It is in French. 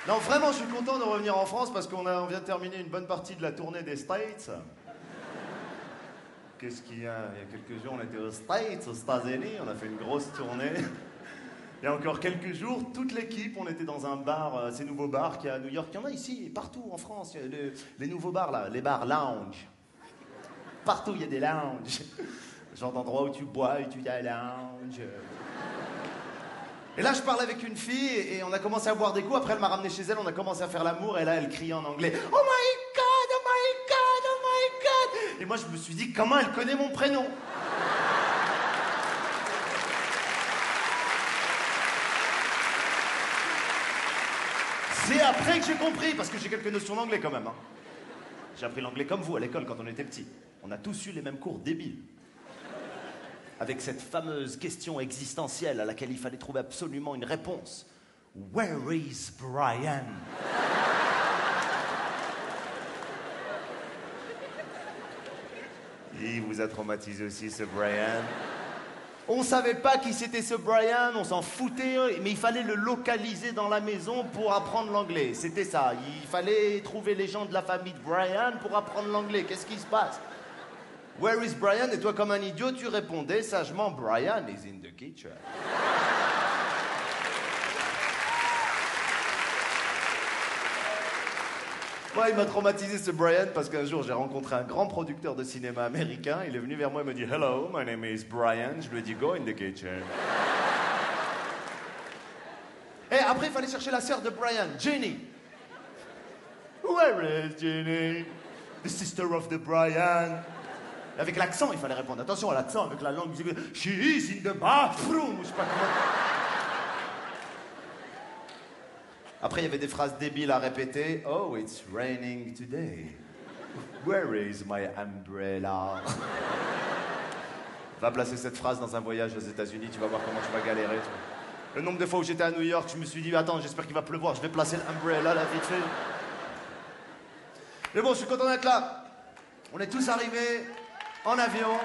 Non, vraiment, je suis content de revenir en France parce qu'on vient de terminer une bonne partie de la tournée des States. Qu'est-ce qu'il y a? Il y a quelques jours, on était aux States, aux États-Unis, on a fait une grosse tournée. Il y a encore quelques jours, toute l'équipe, on était dans un bar, ces nouveaux bars qu'il y a à New York. Il y en a ici, partout en France. Il y a les nouveaux bars, là, les bars lounge. Partout, il y a des lounges. Genre d'endroits où tu bois et tu dis lounge. Et là, je parlais avec une fille et on a commencé à boire des coups. Après, elle m'a ramené chez elle, on a commencé à faire l'amour et là, elle criait en anglais « Oh my God, oh my God, oh my God !» Et moi, je me suis dit « Comment elle connaît mon prénom ?» C'est après que j'ai compris, parce que j'ai quelques notions d'anglais quand même. Hein. J'ai appris l'anglais comme vous à l'école quand on était petit. On a tous eu les mêmes cours débiles. Avec cette fameuse question existentielle à laquelle il fallait trouver absolument une réponse. Where is Brian? Il vous a traumatisé aussi, ce Brian. On savait pas qui c'était ce Brian, on s'en foutait, mais il fallait le localiser dans la maison pour apprendre l'anglais. C'était ça. Il fallait trouver les gens de la famille de Brian pour apprendre l'anglais. Qu'est-ce qui se passe? Where is Brian? Et toi, comme un idiot, tu répondais sagement, Brian is in the kitchen. Moi, il m'a traumatisé ce Brian parce qu'un jour, j'ai rencontré un grand producteur de cinéma américain. Il est venu vers moi et me dit « Hello, my name is Brian ». Je lui ai dit « Go in the kitchen ». Et après, il fallait chercher la sœur de Brian, Jenny. Where is Jenny? The sister of the Brian. Avec l'accent, il fallait répondre. Attention à l'accent, avec la langue. She is in the bathroom. Je sais pas comment. Après, il y avait des phrases débiles à répéter. Oh, it's raining today. Where is my umbrella? Va placer cette phrase dans un voyage aux États-Unis, tu vas voir comment tu vas galérer. Tu vois. Le nombre de fois où j'étais à New York, je me suis dit, attends, j'espère qu'il va pleuvoir, je vais placer l'umbrella là, vite fait. Mais bon, je suis content d'être là. On est tous arrivés en avion.